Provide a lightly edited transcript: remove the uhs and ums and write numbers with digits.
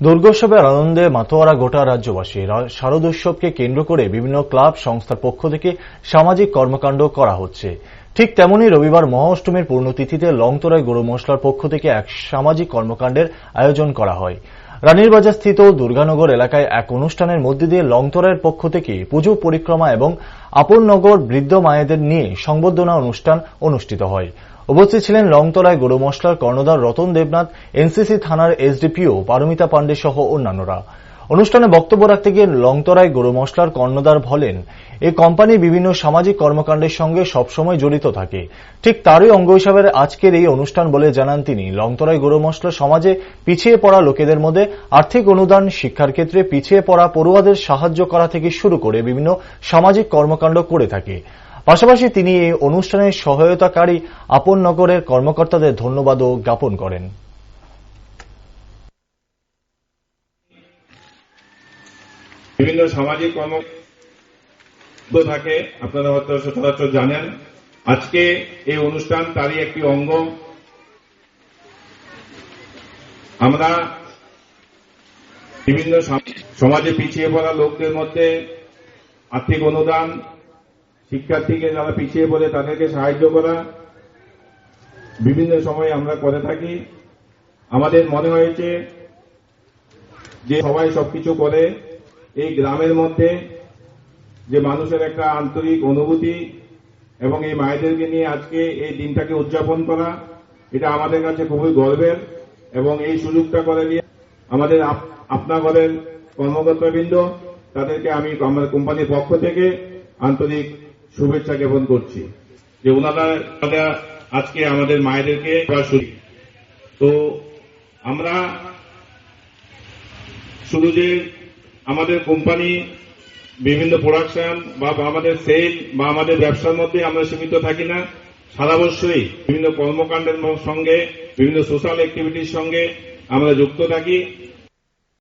দুর্গোৎসবের আনন্দে মাতোয়ারা গোটা রাজ্যবাসী। শারদোৎসবকে কেন্দ্র করে বিভিন্ন ক্লাব সংস্থার পক্ষ থেকে সামাজিক কর্মকাণ্ড করা হচ্ছে। ঠিক তেমনই রবিবার মহাঅষ্টমীর পূর্ণতিথিতে লংতরায় গরু মশলার পক্ষ থেকে এক সামাজিক কর্মকাণ্ডের আয়োজন করা হয়। রানীরবাজারস্থিত দুর্গানগর এলাকায় এক অনুষ্ঠানের মধ্যে দিয়ে লংতরায়ের পক্ষ থেকে পুজো পরিক্রমা এবং আপননগর বৃদ্ধ মায়েদের নিয়ে সংবর্ধনা অনুষ্ঠান অনুষ্ঠিত হয়। উপস্থিত ছিলেন লংতরায় গরু মশলার কর্ণধার রতন দেবনাথ, এনসিসি থানার এসডিপিও পারমিতা পাণ্ডে সহ অন্যান্যরা। অনুষ্ঠানে বক্তব্য রাখতে গিয়ে লংতরায় গরু মশলার কর্ণধার বলেন, এই কোম্পানি বিভিন্ন সামাজিক কর্মকাণ্ডের সঙ্গে সবসময় জড়িত থাকে। ঠিক তারই অঙ্গ হিসাবে আজকের এই অনুষ্ঠান বলে জানান তিনি। লংতরায় গরু মশলা সমাজে পিছিয়ে পড়া লোকেদের মধ্যে আর্থিক অনুদান, শিক্ষার ক্ষেত্রে পিছিয়ে পড়া পড়ুয়াদের সাহায্য করা থেকে শুরু করে বিভিন্ন সামাজিক কর্মকাণ্ড করে থাকে। পাশাপাশি তিনি এই অনুষ্ঠানে সহায়তাকারী আপননগরের কর্মকর্তাদের ধন্যবাদও জ্ঞাপন করেন। বিভিন্ন সামাজিক কর্ম থাকে, আপনারা হয়তো সচরাচর জানেন। আজকে এই অনুষ্ঠান তারই একটি অঙ্গ। আমরা বিভিন্ন সমাজে পিছিয়ে পড়া লোকদের মধ্যে আর্থিক অনুদান, শিক্ষার্থীকে যারা পিছিয়ে পড়ে তাদেরকে সাহায্য করা বিভিন্ন সময় আমরা করে থাকি। আমাদের মনে হয়েছে যে সবাই সবকিছু করে, এই গ্রামের মধ্যে যে মানুষের একটা আন্তরিক অনুভূতি এবং এই মায়েদেরকে নিয়ে আজকে এই দিনটাকে উদযাপন করা, এটা আমাদের কাছে খুবই গর্বের। এবং এই সুযোগটা করে দিয়ে আমাদের আপনাগরের কর্মকর্তাবৃন্দ, তাদেরকে আমি আমার কোম্পানির পক্ষ থেকে আন্তরিক শুভেচ্ছা জ্ঞাপন করছি যে ওনারা আজকে আমাদের মায়েদেরকে। তো আমরা শুধু যে আমাদের কোম্পানি বিভিন্ন প্রোডাকশন বা আমাদের সেল বা আমাদের ব্যবসার মধ্যে আমরা সীমিত থাকি না, সারা বছরই বিভিন্ন কর্মকাণ্ডের সঙ্গে, বিভিন্ন সোশ্যাল অ্যাক্টিভিটির সঙ্গে আমরা যুক্ত থাকি।